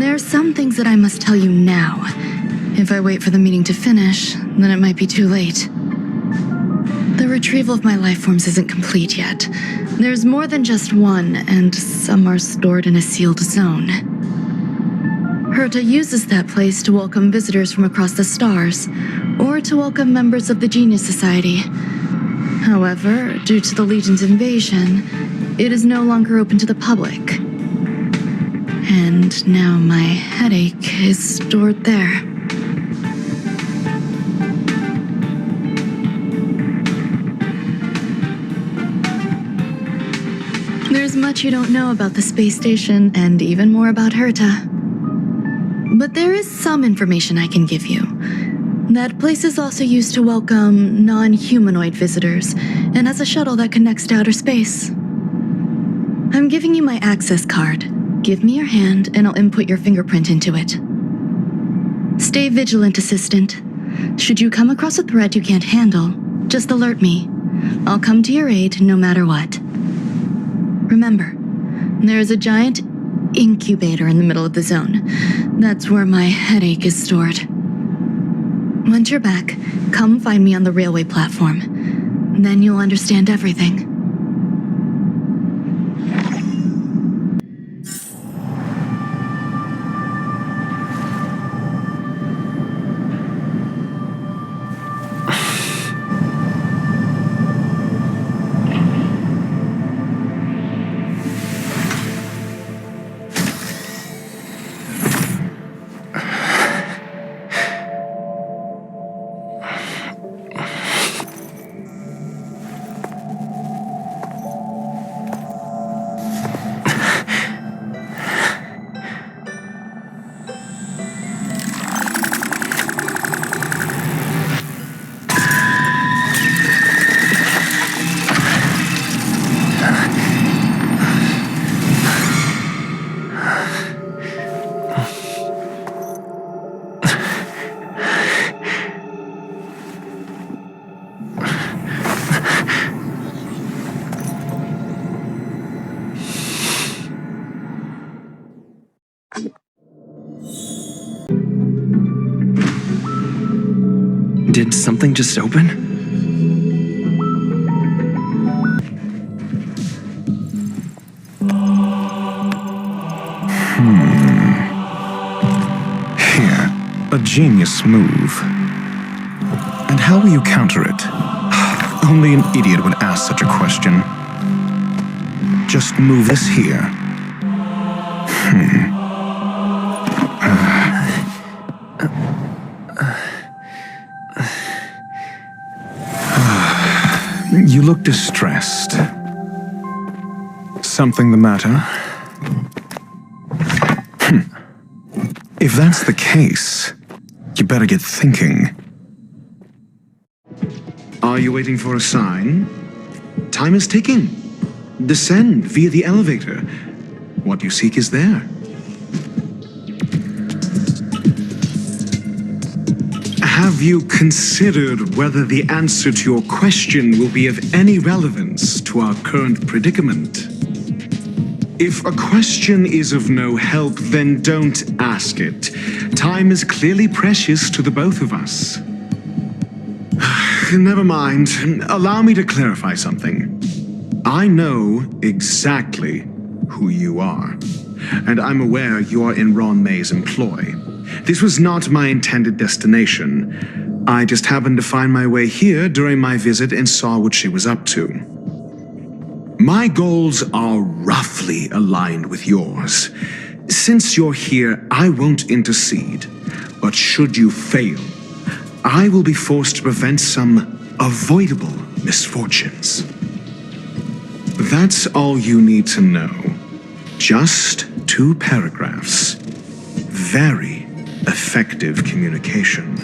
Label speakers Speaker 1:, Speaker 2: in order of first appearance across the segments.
Speaker 1: There are some things that I must tell you now. If I wait for the meeting to finish, then it might be too late. The retrieval of my life forms isn't complete yet. There's more than just one, and some are stored in a sealed zone. Herta uses that place to welcome visitors from across the stars, or to welcome members of the Genius Society. However, due to the Legion's invasion, it is no longer open to the public. And now my headache is stored there. There's much you don't know about the space station, and even more about Herta. But there is some information I can give you. That place is also used to welcome non-humanoid visitors, and has a shuttle that connects to outer space. I'm giving you my access card. Give me your hand, and I'll input your fingerprint into it. Stay vigilant, Assistant. Should you come across a threat you can't handle, just alert me. I'll come to your aid no matter what. Remember, there is a giant incubator in the middle of the zone. That's where my headache is stored. Once you're back, come find me on the railway platform. Then you'll understand everything.
Speaker 2: Did something just open?
Speaker 3: Here, a genius move. And how will you counter it? Only an idiot would ask such a question. Just move this here. You look distressed. Something the matter? If that's the case, you better get thinking.
Speaker 4: Are you waiting for a sign? Time is ticking. Descend via the elevator. What you seek is there. Have you considered whether the answer to your question will be of any relevance to our current predicament? If a question is of no help, then don't ask it. Time is clearly precious to the both of us. Never mind. Allow me to clarify something. I know exactly who you are, and I'm aware you are in Ron May's employ. This was not my intended destination. I just happened to find my way here during my visit and saw what she was up to. My goals are roughly aligned with yours. Since you're here, I won't intercede. But should you fail, I will be forced to prevent some avoidable misfortunes. That's all you need to know. Just 2 paragraphs. Very effective communication.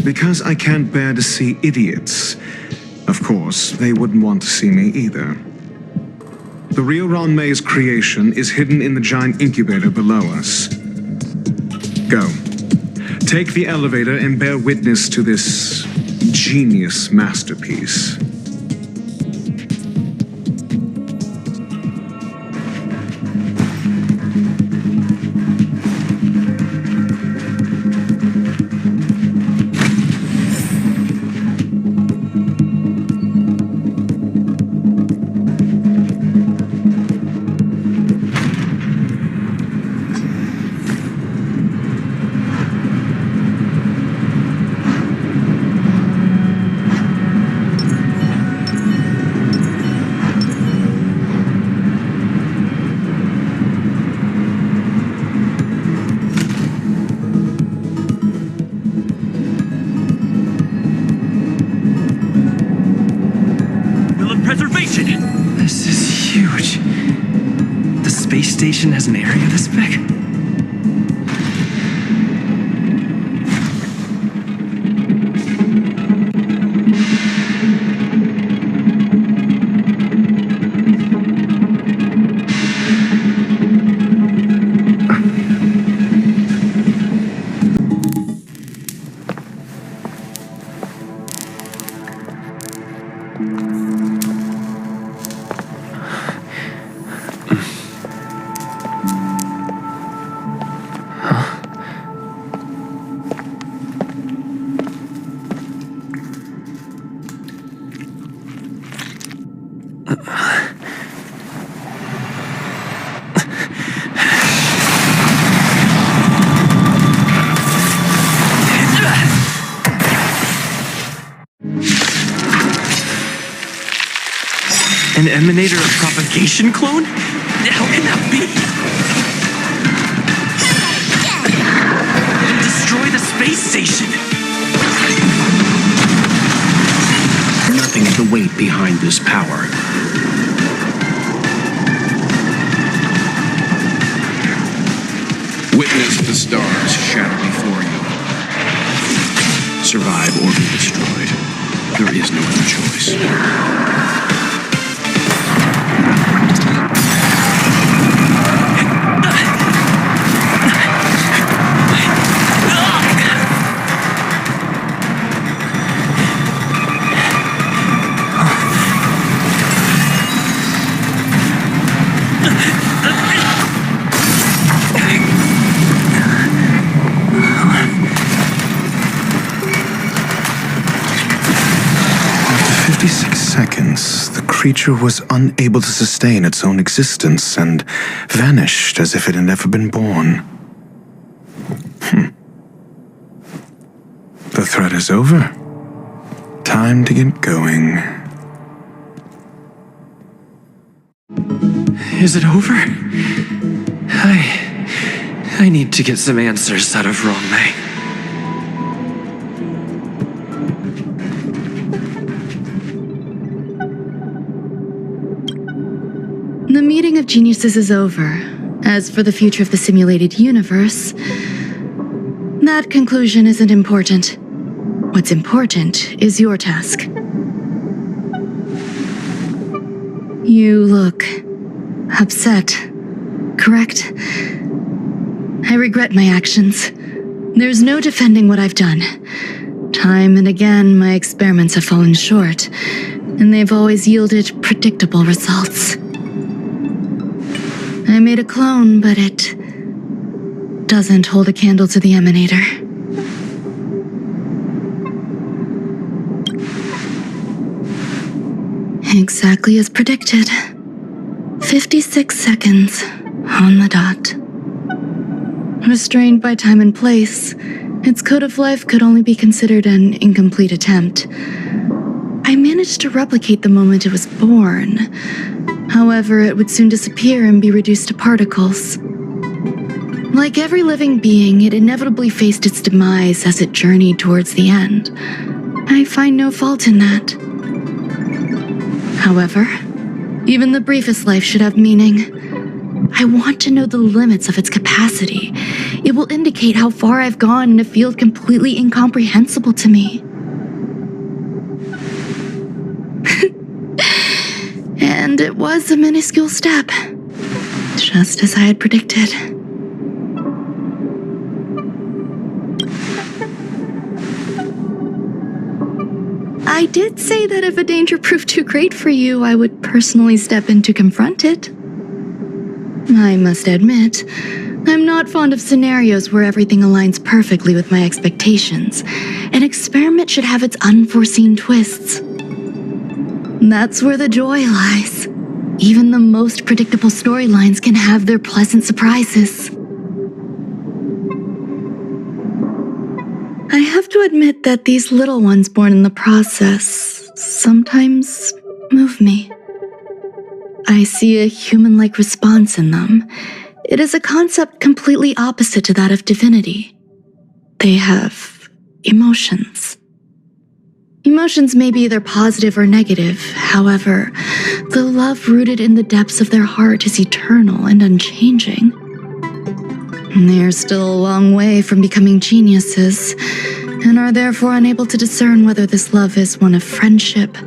Speaker 4: Because I can't bear to see idiots. Of course, they wouldn't want to see me either. The real Ron May's creation is hidden in the giant incubator below us. Go. Take the elevator and bear witness to this genius masterpiece. station.
Speaker 2: This is huge. The space station has an area this big? An emanator of propagation clone? How can that be? Destroy the space station!
Speaker 5: Nothing of the weight behind this power. Witness the stars shatter before you. Survive or be destroyed. There is no other choice.
Speaker 3: After 56 seconds, the creature was unable to sustain its own existence and vanished as if it had never been born. The threat is over. Time to get going.
Speaker 2: Is it over? I need to get some answers out of Rongmei.
Speaker 1: The meeting of geniuses is over. As for the future of the simulated universe, that conclusion isn't important. What's important is your task. You look upset, correct? I regret my actions. There's no defending what I've done. Time and again, my experiments have fallen short, and they've always yielded predictable results. I made a clone, but it doesn't hold a candle to the emanator. Exactly as predicted. 56 seconds on the dot. Restrained by time and place, its code of life could only be considered an incomplete attempt. I managed to replicate the moment it was born. However, it would soon disappear and be reduced to particles. Like every living being, it inevitably faced its demise as it journeyed towards the end. I find no fault in that. However, even the briefest life should have meaning. I want to know the limits of its capacity. It will indicate how far I've gone in a field completely incomprehensible to me. And it was a minuscule step, just as I had predicted. I did say that if a danger proved too great for you, I would personally step in to confront it. I must admit, I'm not fond of scenarios where everything aligns perfectly with my expectations. An experiment should have its unforeseen twists. That's where the joy lies. Even the most predictable storylines can have their pleasant surprises. I have to admit that these little ones born in the process sometimes move me. I see a human-like response in them. It is a concept completely opposite to that of divinity. They have emotions. Emotions may be either positive or negative. However, the love rooted in the depths of their heart is eternal and unchanging. They are still a long way from becoming geniuses, and are therefore unable to discern whether this love is one of friendship,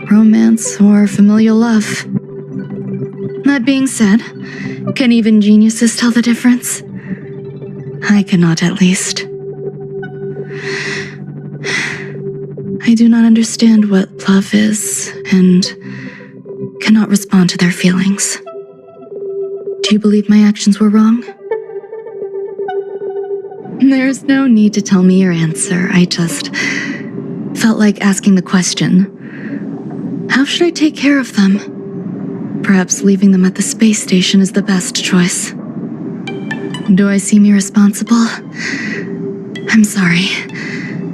Speaker 1: romance, or familial love. That being said, can even geniuses tell the difference? I cannot, at least. I do not understand what love is, and cannot respond to their feelings. Do you believe my actions were wrong? There's no need to tell me your answer. I just felt like asking the question. How should I take care of them? Perhaps leaving them at the space station is the best choice. Do I seem irresponsible? I'm sorry.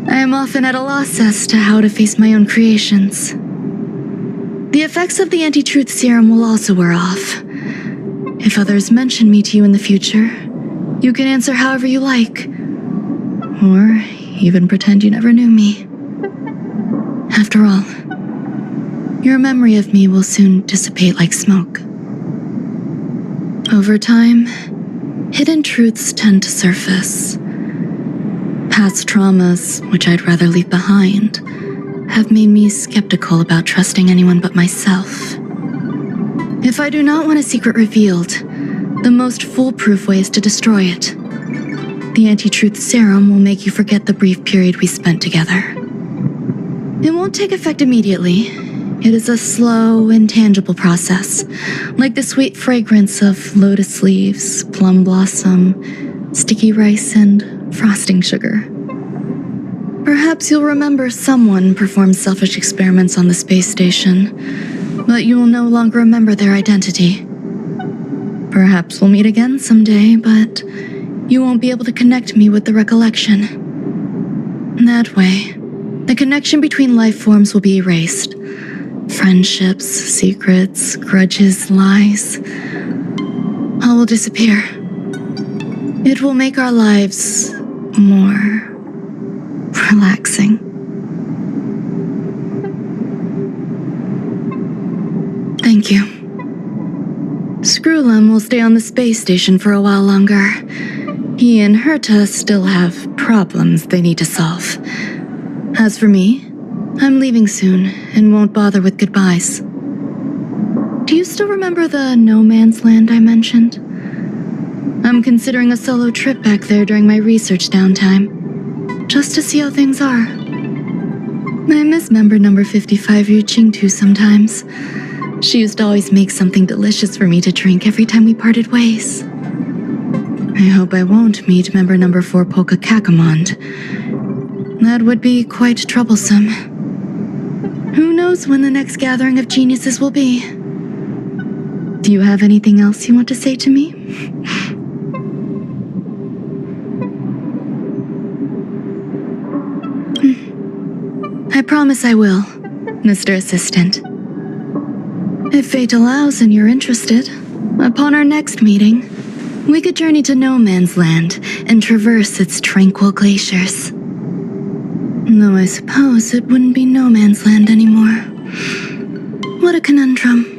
Speaker 1: I am often at a loss as to how to face my own creations. The effects of the anti-truth serum will also wear off. If others mention me to you in the future, you can answer however you like. Or even pretend you never knew me. After all, your memory of me will soon dissipate like smoke. Over time, hidden truths tend to surface. Past traumas, which I'd rather leave behind, have made me skeptical about trusting anyone but myself. If I do not want a secret revealed, the most foolproof way is to destroy it. The anti-truth serum will make you forget the brief period we spent together. It won't take effect immediately. It is a slow, intangible process, like the sweet fragrance of lotus leaves, plum blossom, sticky rice, and frosting sugar. Perhaps you'll remember someone performed selfish experiments on the space station, but you will no longer remember their identity. Perhaps we'll meet again someday, but you won't be able to connect me with the recollection. That way, the connection between life forms will be erased. Friendships, secrets, grudges, lies, all will disappear. It will make our lives more relaxing. Thank you. Screwlum will stay on the space station for a while longer. He and Herta still have problems they need to solve. As for me, I'm leaving soon and won't bother with goodbyes. Do you still remember the no man's land I mentioned? I'm considering a solo trip back there during my research downtime, just to see how things are. I miss member number 55 Yuqingtu sometimes. She used to always make something delicious for me to drink every time we parted ways. I hope I won't meet member number 4 Polka Kakamond. That would be quite troublesome. Who knows when the next gathering of geniuses will be? Do you have anything else you want to say to me? I promise I will, Mr. Assistant. If fate allows and you're interested, upon our next meeting, we could journey to No Man's Land and traverse its tranquil glaciers. Though I suppose it wouldn't be No Man's Land anymore. What a conundrum.